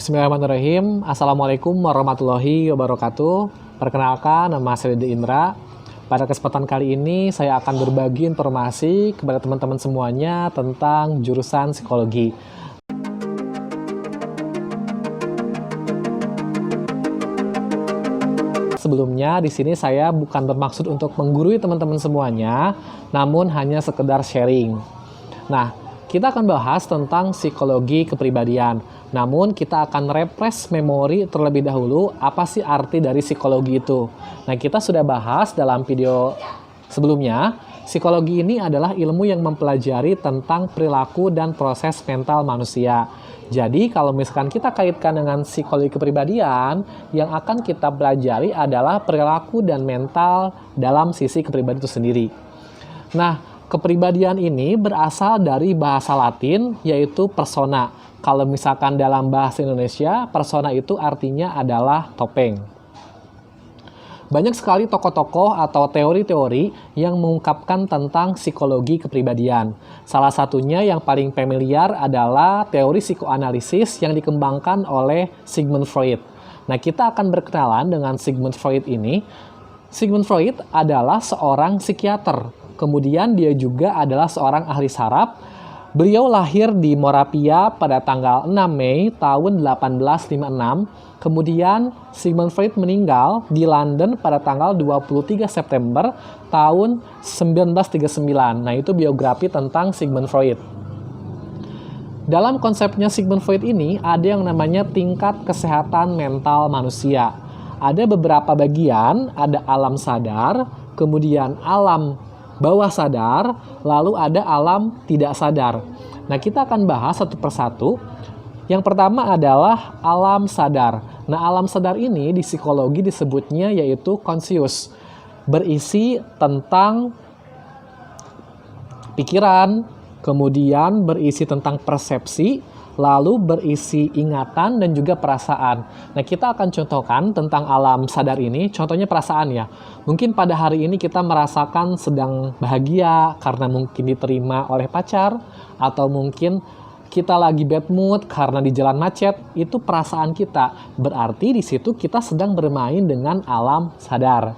Bismillahirrahmanirrahim. Assalamualaikum warahmatullahi wabarakatuh. Perkenalkan, nama saya Dede Indra. Pada kesempatan kali ini, saya akan berbagi informasi kepada teman-teman semuanya tentang jurusan psikologi. Sebelumnya, di sini saya bukan bermaksud untuk menggurui teman-teman semuanya, namun hanya sekedar sharing. Nah, kita akan bahas tentang psikologi kepribadian. Namun kita akan refresh memori terlebih dahulu apa sih arti dari psikologi itu. Nah, kita sudah bahas dalam video sebelumnya, psikologi ini adalah ilmu yang mempelajari tentang perilaku dan proses mental manusia. Jadi kalau misalkan kita kaitkan dengan psikologi kepribadian, yang akan kita pelajari adalah perilaku dan mental dalam sisi kepribadian itu sendiri. Nah, kepribadian ini berasal dari bahasa Latin yaitu persona. Kalau misalkan dalam bahasa Indonesia, persona itu artinya adalah topeng. Banyak sekali tokoh-tokoh atau teori-teori yang mengungkapkan tentang psikologi kepribadian. Salah satunya yang paling familiar adalah teori psikoanalisis yang dikembangkan oleh Sigmund Freud. Nah, kita akan berkenalan dengan Sigmund Freud ini. Sigmund Freud adalah seorang psikiater. Kemudian dia juga adalah seorang ahli saraf. Beliau lahir di Moravia pada tanggal 6 Mei tahun 1856. Kemudian Sigmund Freud meninggal di London pada tanggal 23 September tahun 1939. Nah, itu biografi tentang Sigmund Freud. Dalam konsepnya Sigmund Freud ini ada yang namanya tingkat kesehatan mental manusia. Ada beberapa bagian, ada alam sadar, kemudian alam bawah sadar, lalu ada alam tidak sadar. Nah, kita akan bahas satu persatu. Yang pertama adalah alam sadar. Nah, alam sadar ini di psikologi disebutnya yaitu conscious. Berisi tentang pikiran, kemudian berisi tentang persepsi, lalu berisi ingatan dan juga perasaan. Nah, kita akan contohkan tentang alam sadar ini, contohnya perasaan ya. Mungkin pada hari ini kita merasakan sedang bahagia karena mungkin diterima oleh pacar, atau mungkin kita lagi bad mood karena di jalan macet, itu perasaan kita. Berarti di situ kita sedang bermain dengan alam sadar.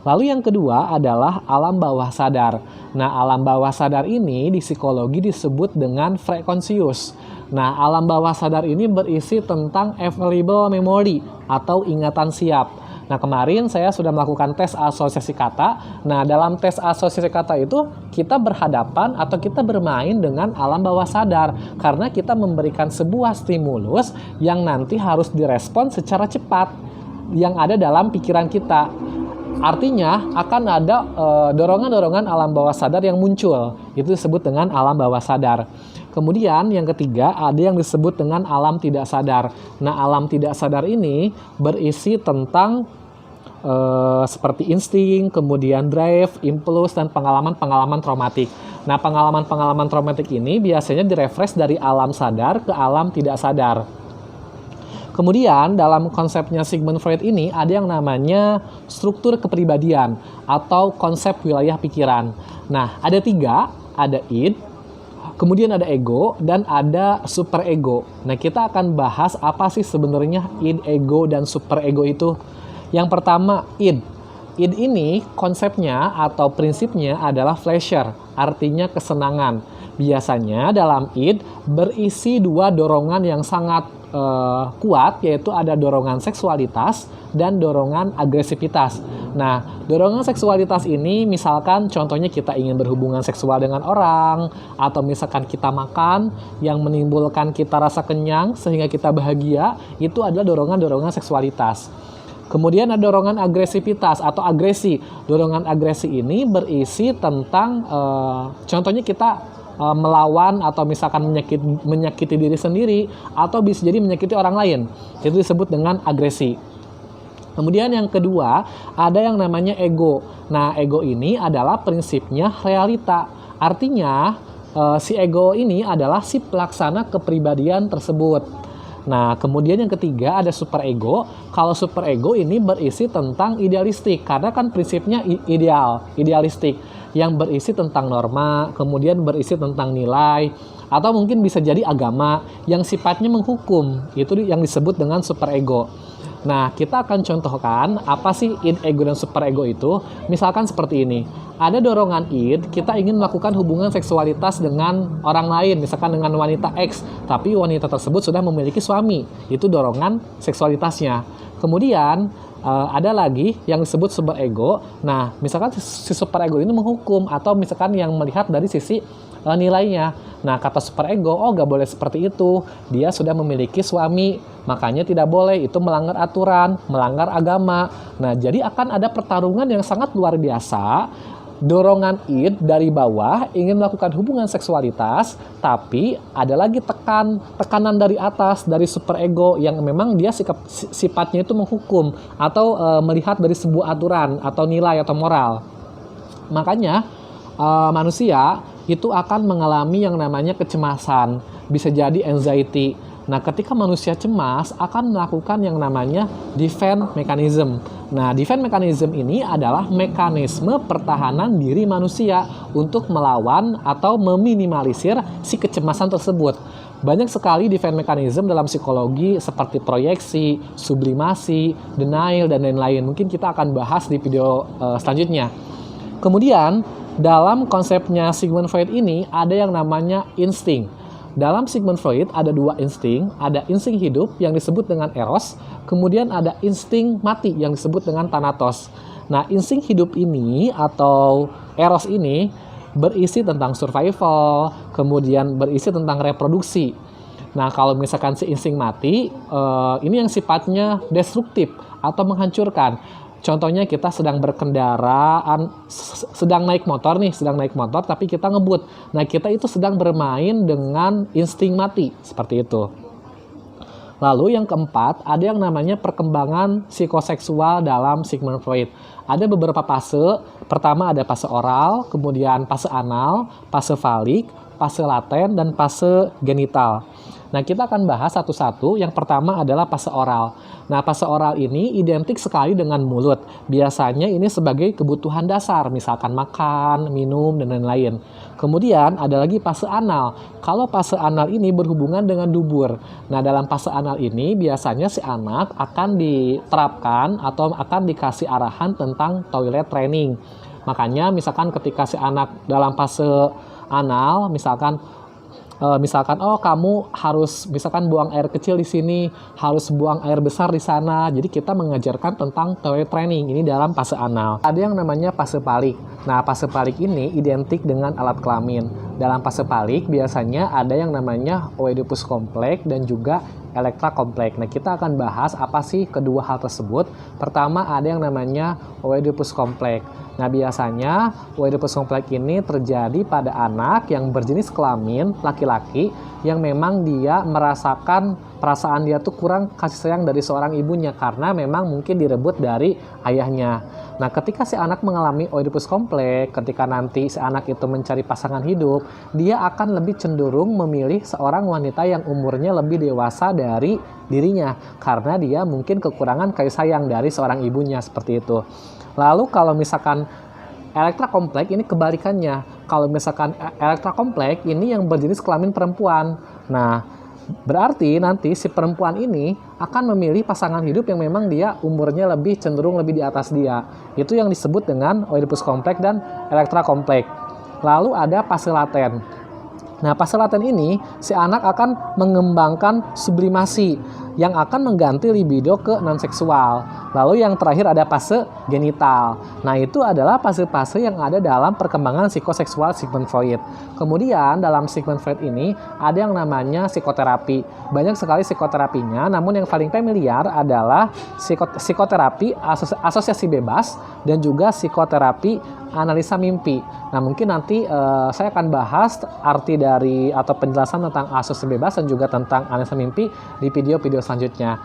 Lalu yang kedua adalah alam bawah sadar. Nah, alam bawah sadar ini di psikologi disebut dengan preconscious. Nah, alam bawah sadar ini berisi tentang available memory atau ingatan siap. Nah, kemarin saya sudah melakukan tes asosiasi kata. Nah, dalam tes asosiasi kata itu kita berhadapan atau kita bermain dengan alam bawah sadar karena kita memberikan sebuah stimulus yang nanti harus direspon secara cepat yang ada dalam pikiran kita. Artinya akan ada dorongan-dorongan alam bawah sadar yang muncul. Itu disebut dengan alam bawah sadar. Kemudian yang ketiga ada yang disebut dengan alam tidak sadar. Nah, alam tidak sadar ini berisi tentang seperti insting, kemudian drive, impuls, dan pengalaman-pengalaman traumatik. Nah, pengalaman-pengalaman traumatik ini biasanya direfresh dari alam sadar ke alam tidak sadar. Kemudian dalam konsepnya Sigmund Freud ini ada yang namanya struktur kepribadian atau konsep wilayah pikiran. Nah, ada tiga, ada id, kemudian ada ego, dan ada superego. Nah, kita akan bahas apa sih sebenarnya id, ego, dan superego itu. Yang pertama, id. Id ini konsepnya atau prinsipnya adalah pleasure, artinya kesenangan. Biasanya dalam id berisi dua dorongan yang sangat kuat, yaitu ada dorongan seksualitas dan dorongan agresivitas. Nah, dorongan seksualitas ini misalkan contohnya kita ingin berhubungan seksual dengan orang, atau misalkan kita makan yang menimbulkan kita rasa kenyang sehingga kita bahagia, itu adalah dorongan-dorongan seksualitas. Kemudian ada dorongan agresivitas atau agresi. Dorongan agresi ini berisi tentang contohnya kita melawan atau misalkan menyakiti diri sendiri atau bisa jadi menyakiti orang lain. Itu disebut dengan agresi. Kemudian yang kedua ada yang namanya ego. Nah, ego ini adalah prinsipnya realita. Artinya si ego ini adalah si pelaksana kepribadian tersebut. Nah, kemudian yang ketiga ada superego. Kalau superego ini berisi tentang idealistik karena kan prinsipnya idealistik yang berisi tentang norma, kemudian berisi tentang nilai, Atau mungkin bisa jadi agama yang sifatnya menghukum, itu yang disebut dengan superego. Nah, kita akan contohkan apa sih id, ego, dan superego itu. Misalkan seperti ini. Ada dorongan id, kita ingin melakukan hubungan seksualitas dengan orang lain, misalkan dengan wanita X, tapi wanita tersebut sudah memiliki suami. Itu dorongan seksualitasnya. Kemudian ada lagi yang disebut superego. Nah, misalkan si superego ini menghukum, atau misalkan yang melihat dari sisi nilainya. Nah, kata superego, oh gak boleh seperti itu, dia sudah memiliki suami, makanya tidak boleh, itu melanggar aturan, melanggar agama. Nah, jadi akan ada pertarungan yang sangat luar biasa. Dorongan id dari bawah ingin melakukan hubungan seksualitas, tapi ada lagi tekanan dari atas, dari superego yang memang dia sifatnya itu menghukum atau melihat dari sebuah aturan atau nilai atau moral. Makanya manusia itu akan mengalami yang namanya kecemasan, bisa jadi anxiety. Nah, ketika manusia cemas akan melakukan yang namanya defense mechanism. Nah, defense mechanism ini adalah mekanisme pertahanan diri manusia untuk melawan atau meminimalisir si kecemasan tersebut. Banyak sekali defense mechanism dalam psikologi seperti proyeksi, sublimasi, denial, dan lain-lain. Mungkin kita akan bahas di video selanjutnya. Kemudian, dalam konsepnya Sigmund Freud ini ada yang namanya insting. Dalam Sigmund Freud ada dua insting, ada insting hidup yang disebut dengan eros, kemudian ada insting mati yang disebut dengan thanatos. Nah, insting hidup ini atau eros ini berisi tentang survival, kemudian berisi tentang reproduksi. Nah, kalau misalkan si insting mati, ini yang sifatnya destruktif atau menghancurkan. Contohnya kita sedang berkendaraan, sedang naik motor, tapi kita ngebut. Nah, kita itu sedang bermain dengan insting mati, seperti itu. Lalu yang keempat, ada yang namanya perkembangan psikoseksual dalam Sigmund Freud. Ada beberapa fase. Pertama ada fase oral, kemudian fase anal, fase falik, fase laten, dan fase genital. Nah, kita akan bahas satu-satu. Yang pertama adalah fase oral. Nah, fase oral ini identik sekali dengan mulut. Biasanya ini sebagai kebutuhan dasar, misalkan makan, minum, dan lain-lain. Kemudian ada lagi fase anal. Kalau fase anal ini berhubungan dengan dubur. Nah, dalam fase anal ini biasanya si anak akan diterapkan atau akan dikasih arahan tentang toilet training. Makanya misalkan ketika si anak dalam fase anal, misalkan oh kamu harus misalkan buang air kecil di sini, harus buang air besar di sana. Jadi kita mengajarkan tentang toilet training ini dalam fase anal. Ada yang namanya fase falik. Nah, fase falik ini identik dengan alat kelamin. Dalam fase falik biasanya ada yang namanya Oedipus complex dan juga Elektra complex. Nah, kita akan bahas apa sih kedua hal tersebut. Pertama ada yang namanya Oedipus complex. Nah, biasanya Oedipus complex ini terjadi pada anak yang berjenis kelamin laki-laki yang memang dia merasakan perasaan dia tuh kurang kasih sayang dari seorang ibunya karena memang mungkin direbut dari ayahnya. Nah, ketika si anak mengalami Oedipus complex, ketika nanti si anak itu mencari pasangan hidup, dia akan lebih cenderung memilih seorang wanita yang umurnya lebih dewasa dari dirinya karena dia mungkin kekurangan kasih sayang dari seorang ibunya, seperti itu. Lalu kalau misalkan Elektra kompleks ini kebalikannya. Kalau misalkan Elektra kompleks ini yang berjenis kelamin perempuan. Nah, berarti nanti si perempuan ini akan memilih pasangan hidup yang memang dia umurnya lebih cenderung lebih di atas dia. Itu yang disebut dengan Oedipus kompleks dan Elektra kompleks. Lalu ada fase laten. Nah, fase laten ini si anak akan mengembangkan sublimasi yang akan mengganti libido ke non-seksual. Lalu yang terakhir ada fase genital. Nah, itu adalah fase-fase yang ada dalam perkembangan psikoseksual Sigmund Freud. Kemudian dalam Sigmund Freud ini ada yang namanya psikoterapi. Banyak sekali psikoterapinya, namun yang paling familiar adalah psikoterapi asosiasi bebas dan juga psikoterapi analisa mimpi. Nah, mungkin nanti saya akan bahas arti dari atau penjelasan tentang asosiasi bebas dan juga tentang analisa mimpi di video-video selanjutnya.